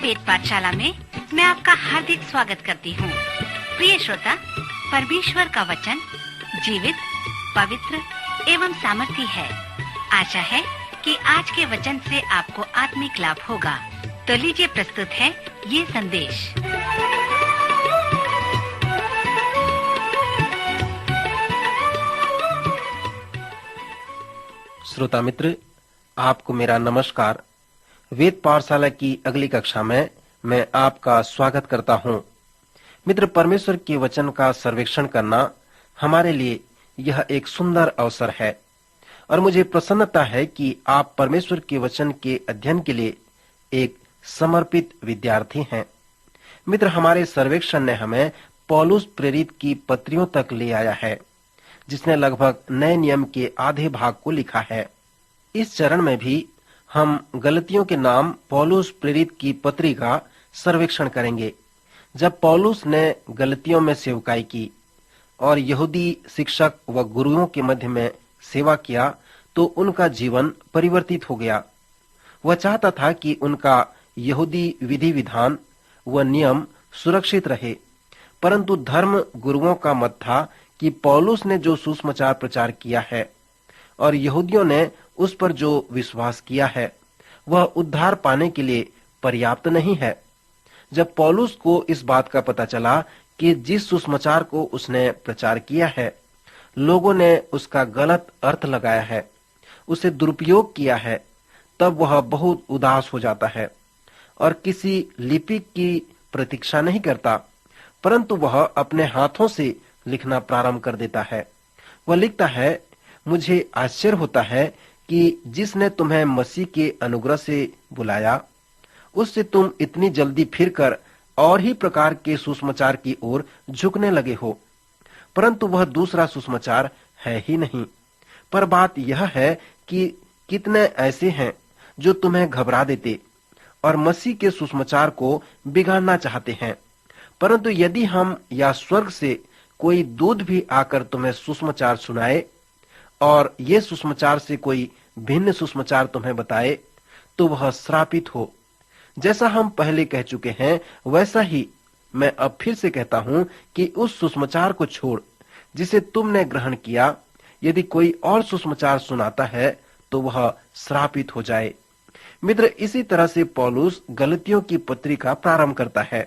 वेद पाठशाला में मैं आपका हार्दिक स्वागत करती हूँ। प्रिय श्रोता, परमेश्वर का वचन जीवित, पवित्र एवं सामर्थी है। आशा है कि आज के वचन से आपको आत्मिक लाभ होगा। तो लीजिए प्रस्तुत है ये संदेश। श्रोता मित्र, आपको मेरा नमस्कार। वेद पाठशाला की अगली कक्षा में मैं आपका स्वागत करता हूं। मित्र, परमेश्वर के वचन का सर्वेक्षण करना हमारे लिए यह एक सुंदर अवसर है और मुझे प्रसन्नता है कि आप परमेश्वर के वचन के अध्ययन के लिए एक समर्पित विद्यार्थी हैं। मित्र, हमारे सर्वेक्षण ने हमें पौलुस प्रेरित की पत्रियों तक ले आया है, जिसने लगभग नए नियम के आधे भाग को लिखा है। इस चरण में भी हम गलतियों के नाम पौलुस प्रेरित की पत्री का सर्वेक्षण करेंगे। जब पौलुस ने गलतियों में सेवकाई की और यहूदी शिक्षक व गुरुओं के मध्य में सेवा किया तो उनका जीवन परिवर्तित हो गया। वह चाहता था कि उनका यहूदी विधि विधान व नियम सुरक्षित रहे, परंतु धर्म गुरुओं का मत था कि पौलुस ने जो सुसमाचार प्रचार किया है और यहूदियों ने उस पर जो विश्वास किया है वह उद्धार पाने के लिए पर्याप्त नहीं है। जब पौलुस को इस बात का पता चला कि जिस सुसमाचार को उसने प्रचार किया है लोगों ने उसका गलत अर्थ लगाया है, उसे दुरुपयोग किया है, तब वह बहुत उदास हो जाता है और किसी लिपिक की प्रतीक्षा नहीं करता, परंतु वह अपने हाथों से लिखना प्रारंभ कर देता है। वह लिखता है, मुझे आश्चर्य होता है कि जिसने तुम्हें मसीह के अनुग्रह से बुलाया उससे तुम इतनी जल्दी फिरकर और ही प्रकार के सुसमाचार की ओर झुकने लगे हो, परंतु वह दूसरा सुसमाचार है ही नहीं। पर बात यह है कि कितने ऐसे हैं जो तुम्हें घबरा देते और मसीह के सुसमाचार को बिगाड़ना चाहते हैं। परंतु यदि हम या स्वर्ग से कोई दूत भी आकर तुम्हें सुसमाचार सुनाए और ये सुसमाचार से कोई भिन्न सुसमाचार तुम्हें बताए तो वह श्रापित हो। जैसा हम पहले कह चुके हैं वैसा ही मैं अब फिर से कहता हूं कि उस सुसमाचार को छोड़ जिसे तुमने ग्रहण किया। यदि कोई और सुसमाचार सुनाता है तो वह श्रापित हो जाए। मित्र, इसी तरह से पौलुस गलतियों की पत्री का प्रारंभ करता है।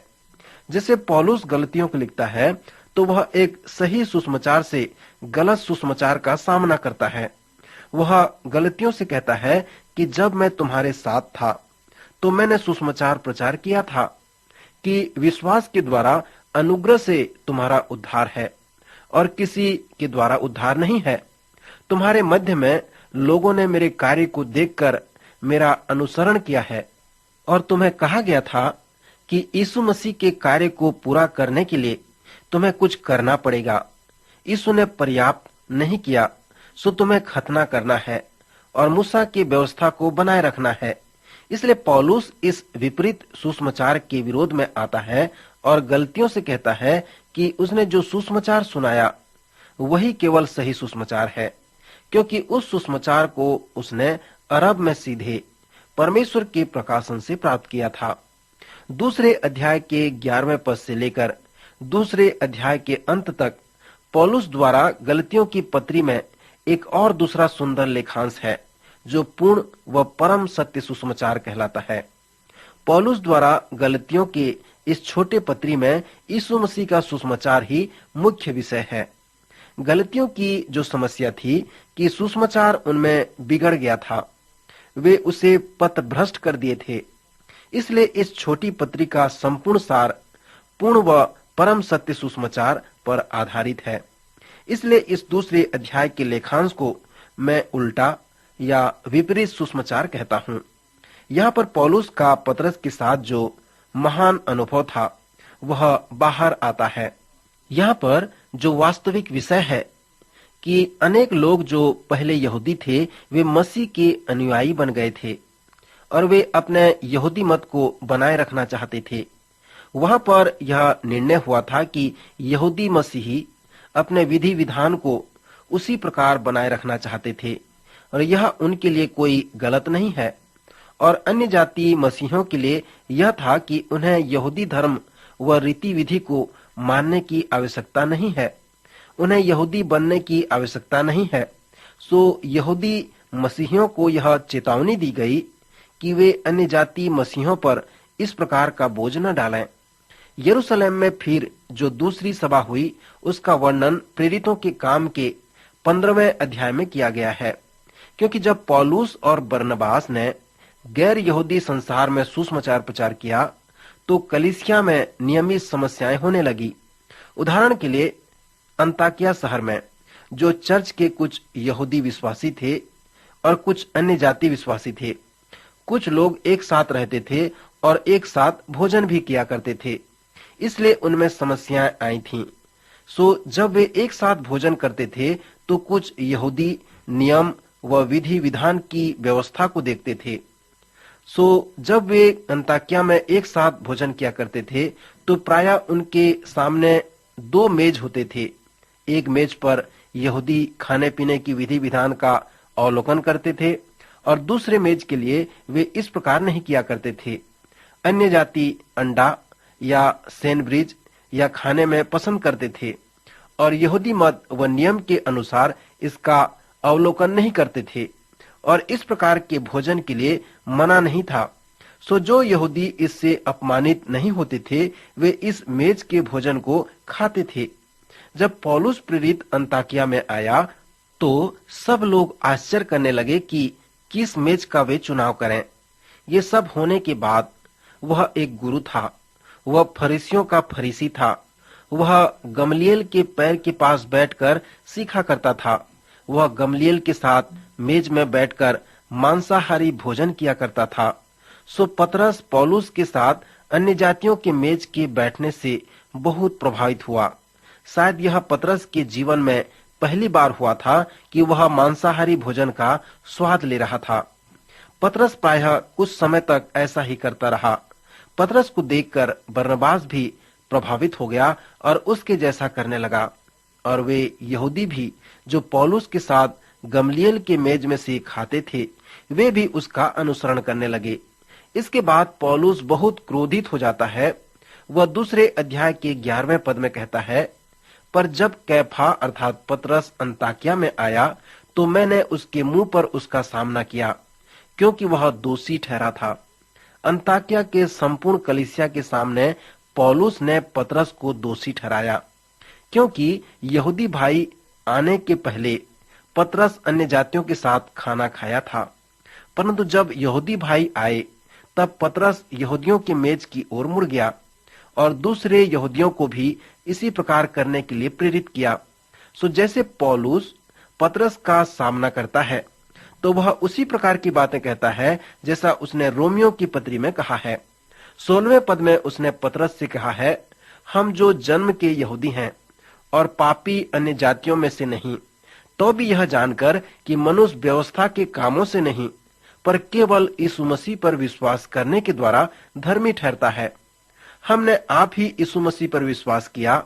जैसे पौलुस गलतियों को लिखता है तो वह एक सही सुसमाचार से गलत सुसमाचार का सामना करता है। वह गलतियों से कहता है कि जब मैं तुम्हारे साथ था तो मैंने सुसमाचार प्रचार किया था कि विश्वास के द्वारा अनुग्रह से तुम्हारा उद्धार है और किसी के द्वारा उद्धार नहीं है। तुम्हारे मध्य में लोगों ने मेरे कार्य को देखकर मेरा अनुसरण किया है और तुम्हें कहा गया था कि यीशु मसीह के कार्य को पूरा करने के लिए तुम्हें कुछ करना पड़ेगा। यीशु ने पर्याप्त नहीं किया, सो तुम्हें खतना करना है और मूसा की व्यवस्था को बनाए रखना है। इसलिए पौलुस इस विपरीत सुसमाचार के विरोध में आता है और गलतियों से कहता है कि उसने जो सुसमाचार सुनाया वही केवल सही सुसमाचार है, क्योंकि उस सुसमाचार को उसने अरब में सीधे परमेश्वर के प्रकाशन से प्राप्त किया था। दूसरे अध्याय के 11वें पद से लेकर दूसरे अध्याय के अंत तक पौलुस द्वारा गलतियों की पत्री में एक और दूसरा सुंदर लेखांश है जो पूर्ण व परम सत्य सुसमाचार कहलाता है। पौलुस द्वारा गलतियों के इस छोटे पत्री में यीशु मसीह का सुसमाचार ही मुख्य विषय है। गलतियों की जो समस्या थी कि सुसमाचार उनमें बिगड़ गया था, वे उसे पथभ्रष्ट कर दिए थे। इसलिए इस छोटी पत्री का संपूर्ण सार पूर्ण व परम सत्य सुसमाचार पर आधारित है। इसलिए इस दूसरे अध्याय के लेखांश को मैं उल्टा या विपरीत सुसमाचार कहता हूँ। यहाँ पर पौलुस का पतरस के साथ जो महान अनुभव था वह बाहर आता है। यहाँ पर जो वास्तविक विषय है कि अनेक लोग जो पहले यहूदी थे वे मसीह के अनुयायी बन गए थे और वे अपने यहूदी मत को बनाए रखना चाहते थे। वहां पर यह निर्णय हुआ था कि यहूदी मसीही अपने विधि विधान को उसी प्रकार बनाए रखना चाहते थे और यह उनके लिए कोई गलत नहीं है और अन्य जाति मसीहों के लिए यह था कि उन्हें यहूदी धर्म व रीति विधि को मानने की आवश्यकता नहीं है, उन्हें यहूदी बनने की आवश्यकता नहीं है। सो यहूदी मसीहियों को यह चेतावनी दी गई कि वे अन्य जाति मसीहों पर इस प्रकार का बोझ न डालें। यरूशलेम में फिर जो दूसरी सभा हुई उसका वर्णन प्रेरितों के काम के 15वें अध्याय में किया गया है, क्योंकि जब पौलुस और बरनबास ने गैर यहूदी संसार में सुसमाचार प्रचार किया तो कलीसिया में नियमित समस्याएं होने लगी। उदाहरण के लिए अंताकिया शहर में जो चर्च के कुछ यहूदी विश्वासी थे और कुछ अन्य जाति विश्वासी थे, कुछ लोग एक साथ रहते थे और एक साथ भोजन भी किया करते थे, इसलिए उनमें समस्याएं आई थीं। सो जब वे एक साथ भोजन करते थे तो कुछ यहूदी नियम व विधि विधान की व्यवस्था को देखते थे। सो जब वे अंताकिया में एक साथ भोजन किया करते थे तो प्रायः उनके सामने 2 मेज होते थे। एक मेज पर यहूदी खाने पीने की विधि विधान का अवलोकन करते थे और दूसरे मेज के लिए वे इस प्रकार नहीं किया करते थे। अन्य जाति अंडा या सैंडविच या खाने में पसंद करते थे और यहूदी मत व नियम के अनुसार इसका अवलोकन नहीं करते थे और इस प्रकार के भोजन के लिए मना नहीं था। सो जो यहूदी इससे अपमानित नहीं होते थे वे इस मेज के भोजन को खाते थे। जब पौलुस प्रेरित अंताकिया में आया तो सब लोग आश्चर्य करने लगे कि किस मेज का वे चुनाव करें। ये सब होने के बाद वह एक गुरु था, वह फरीसियों का फरीसी था, वह गमलीएल के पैर के पास बैठकर सीखा करता था, वह गमलीएल के साथ मेज में बैठकर मांसाहारी भोजन किया करता था। सो पतरस पौलुस के साथ अन्य जातियों के मेज के बैठने से बहुत प्रभावित हुआ। शायद यह पतरस के जीवन में पहली बार हुआ था कि वह मांसाहारी भोजन का स्वाद ले रहा था। पतरस प्रायः कुछ समय तक ऐसा ही करता रहा। पतरस को देखकर बरनबास भी प्रभावित हो गया और उसके जैसा करने लगा और वे यहूदी भी जो पौलुस के साथ गमलीएल के मेज में से खाते थे वे भी उसका अनुसरण करने लगे। इसके बाद पौलुस बहुत क्रोधित हो जाता है। वह दूसरे अध्याय के 11वें पद में कहता है, पर जब कैफा अर्थात पतरस अंताकिया में आया तो मैंने उसके मुंह पर उसका सामना किया, क्योंकि वह दोषी ठहरा था। अंताकिया के संपूर्ण कलीसिया के सामने पौलुस ने पतरस को दोषी ठहराया, क्योंकि यहूदी भाई आने के पहले पतरस अन्य जातियों के साथ खाना खाया था, परंतु जब यहूदी भाई आए तब पतरस यहूदियों के मेज की ओर मुड़ गया और दूसरे यहूदियों को भी इसी प्रकार करने के लिए प्रेरित किया। सो जैसे पौलुस पतरस का सामना करता है तो वह उसी प्रकार की बातें कहता है जैसा उसने रोमियो की पत्री में कहा है। 16वें पद में उसने पतरस से कहा है, हम जो जन्म के यहूदी हैं और पापी अन्य जातियों में से नहीं, तो भी यह जानकर कि मनुष्य व्यवस्था के कामों से नहीं पर केवल यीशु मसीह पर विश्वास करने के द्वारा धर्मी ठहरता है। हमने आप ही यीशु मसीह पर विश्वास किया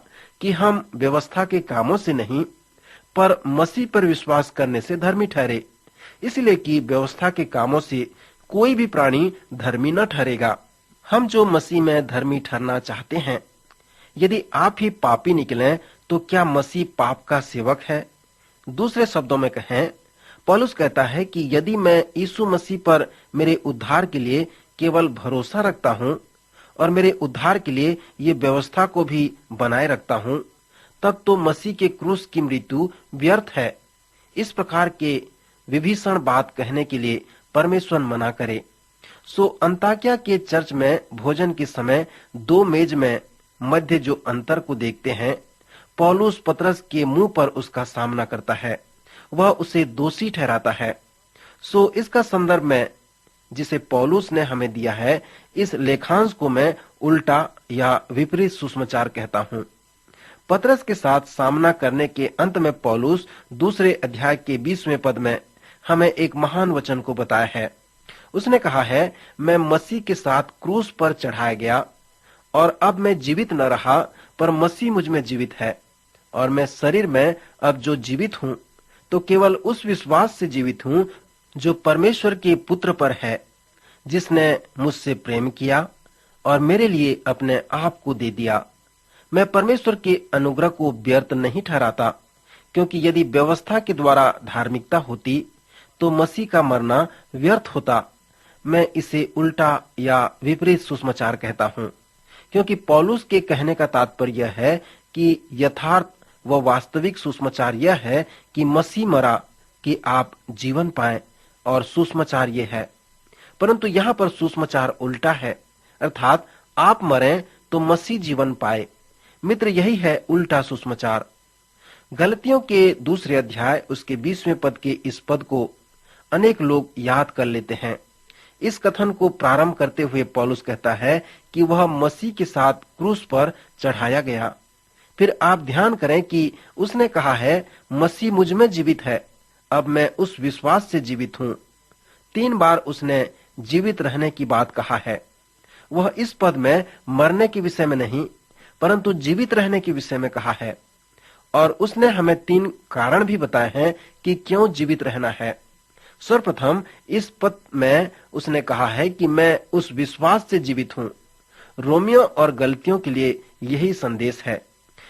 कि हम व्यवस्था के कामों से नहीं पर मसीह पर विश्वास करने से धर्मी ठहरे, इसलिए कि व्यवस्था के कामों से कोई भी प्राणी धर्मी न ठहरेगा। हम जो मसीह में धर्मी ठहरना चाहते हैं, यदि आप ही पापी निकलें तो क्या मसीह पाप का सेवक है? दूसरे शब्दों में कहें, पौलुस कहता है कि यदि मैं यीशु मसीह पर मेरे उद्धार के लिए केवल भरोसा रखता हूँ और मेरे उद्धार के लिए ये व्यवस्था को भी बनाए रखता हूँ, तब तो मसीह के क्रूस की मृत्यु व्यर्थ है। इस प्रकार के विभीषण बात कहने के लिए परमेश्वर मना करे। सो अंताकिया के चर्च में भोजन के समय 2 मेज में मध्य जो अंतर को देखते हैं, पौलुस पतरस के मुंह पर उसका सामना करता है, वह उसे दोषी ठहराता है। सो इसका संदर्भ में जिसे पौलुस ने हमें दिया है, इस लेखांश को मैं उल्टा या विपरीत सुसमाचार कहता हूँ। पतरस के साथ सामना करने के अंत में पौलुस दूसरे अध्याय के 20वें पद में हमें एक महान वचन को बताया है। उसने कहा है, मैं मसीह के साथ क्रूस पर चढ़ाया गया और अब मैं जीवित न रहा पर मसीह मुझ में जीवित है और मैं शरीर में अब जो जीवित हूँ तो केवल उस विश्वास से जीवित हूँ जो परमेश्वर के पुत्र पर है, जिसने मुझसे प्रेम किया और मेरे लिए अपने आप को दे दिया। मैं परमेश्वर के अनुग्रह को व्यर्थ नहीं ठहराता, क्योंकि यदि व्यवस्था के द्वारा धार्मिकता होती तो मसीह का मरना व्यर्थ होता। मैं इसे उल्टा या विपरीत सुसमाचार कहता हूँ, क्योंकि पौलुस के कहने का तात्पर्य यह है कि यथार्थ व वास्तविक सुसमाचार यह है कि मसीह मरा कि आप जीवन पाएं, और सुसमाचार यह है। परंतु यहाँ पर सुसमाचार उल्टा है, अर्थात आप मरें तो मसीह जीवन पाए। मित्र, यही है उल्टा सुसमाचार। गलतियों के 2 अध्याय उसके 20वें पद के इस पद को अनेक लोग याद कर लेते हैं। इस कथन को प्रारंभ करते हुए पौलुस कहता है कि वह मसीह के साथ क्रूस पर चढ़ाया गया। फिर आप ध्यान करें कि उसने कहा है, मसीह मुझ में जीवित है, अब मैं उस विश्वास से जीवित हूँ। 3 बार उसने जीवित रहने की बात कहा है। वह इस पद में मरने के विषय में नहीं, परंतु जीवित रहने के विषय में कहा है। और उसने हमें 3 कारण भी बताए हैं कि क्यों जीवित रहना है। सर्वप्रथम इस पद में उसने कहा है कि मैं उस विश्वास से जीवित हूँ। रोमियो और गलतियों के लिए यही संदेश है।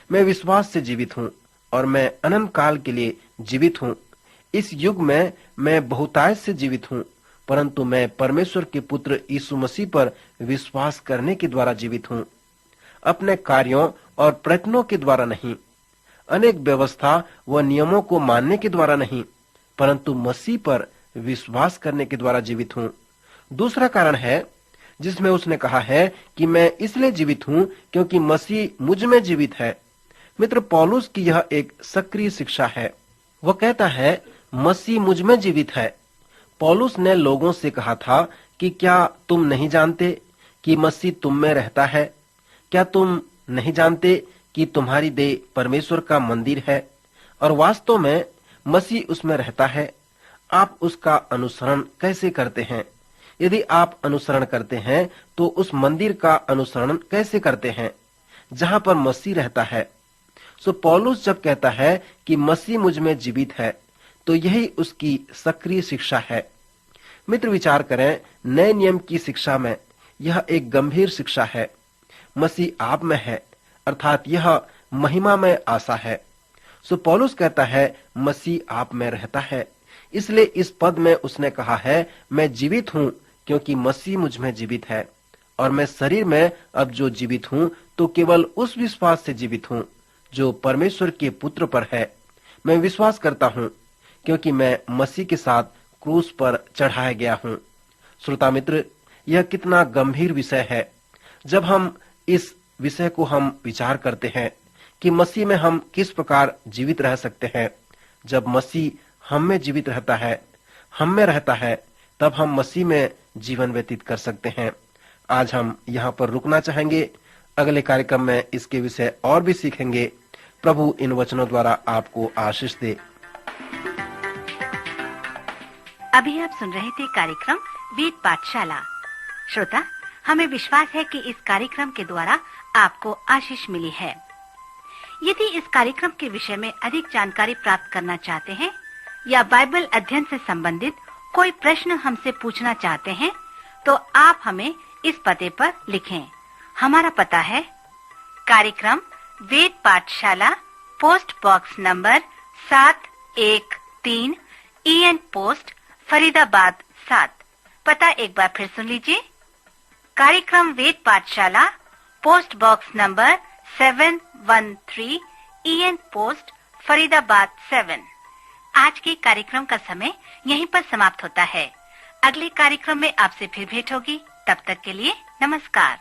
मैं विश्वास से जीवित हूँ और मैं अनंत काल के लिए जीवित हूँ। इस युग में मैं बहुतायत से जीवित हूँ, परंतु मैं परमेश्वर के पुत्र यीशु मसीह पर विश्वास करने के द्वारा जीवित हूँ, अपने कार्यों और प्रयत्नों के द्वारा नहीं, अनेक व्यवस्था व नियमों को मानने के द्वारा नहीं, परंतु मसीह पर विश्वास करने के द्वारा जीवित हूँ। दूसरा कारण है जिसमें उसने कहा है कि मैं इसलिए जीवित हूँ क्योंकि मसीह मुझ में जीवित है। मित्र, पौलुस की यह एक सक्रिय शिक्षा है। वह कहता है, मसीह मुझ में जीवित है। पौलुस ने लोगों से कहा था कि क्या तुम नहीं जानते कि मसीह तुम में रहता है? क्या तुम नहीं जानते कि तुम्हारी देह परमेश्वर का मंदिर है और वास्तव में मसीह उसमें रहता है? आप उसका अनुसरण कैसे करते हैं? यदि आप अनुसरण करते हैं तो उस मंदिर का अनुसरण कैसे करते हैं जहां पर मसीह रहता है? सो पौलुस जब कहता है कि मसीह मुझ में जीवित है, तो यही उसकी सक्रिय शिक्षा है। मित्र, विचार करें, नए नियम की शिक्षा में यह एक गंभीर शिक्षा है। मसीह आप में है, अर्थात यह महिमा में आशा है। सो पौलुस कहता है, मसीह आप में रहता है। इसलिए इस पद में उसने कहा है, मैं जीवित हूँ क्योंकि मसीह मुझ में जीवित है, और मैं शरीर में अब जो जीवित हूँ तो केवल उस विश्वास से जीवित हूँ जो परमेश्वर के पुत्र पर है। मैं विश्वास करता हूँ क्योंकि मैं मसीह के साथ क्रूस पर चढ़ाया गया हूँ। श्रोता मित्र, यह कितना गंभीर विषय है जब हम इस विषय को हम विचार करते हैं कि मसीह में हम किस प्रकार जीवित रह सकते हैं। जब मसीह हम में जीवित रहता है, हम में रहता है, तब हम मसीह में जीवन व्यतीत कर सकते हैं। आज हम यहाँ पर रुकना चाहेंगे। अगले कार्यक्रम में इसके विषय और भी सीखेंगे। प्रभु इन वचनों द्वारा आपको आशीष दे। अभी आप सुन रहे थे कार्यक्रम वेद पाठशाला। श्रोता, हमें विश्वास है कि इस कार्यक्रम के द्वारा आपको आशीष मिली है। यदि इस कार्यक्रम के विषय में अधिक जानकारी प्राप्त करना चाहते हैं या बाइबल अध्ययन से संबंधित कोई प्रश्न हमसे पूछना चाहते हैं, तो आप हमें इस पते पर लिखें। हमारा पता है कार्यक्रम वेद पाठशाला, post box number 713, EN post, Faridabad 7। पता एक बार फिर सुन लीजिए। कार्यक्रम वेद पाठशाला, post box number 713, EN post, Faridabad 7। आज के कार्यक्रम का समय यहीं पर समाप्त होता है। अगले कार्यक्रम में आपसे फिर भेंट होगी। तब तक के लिए नमस्कार।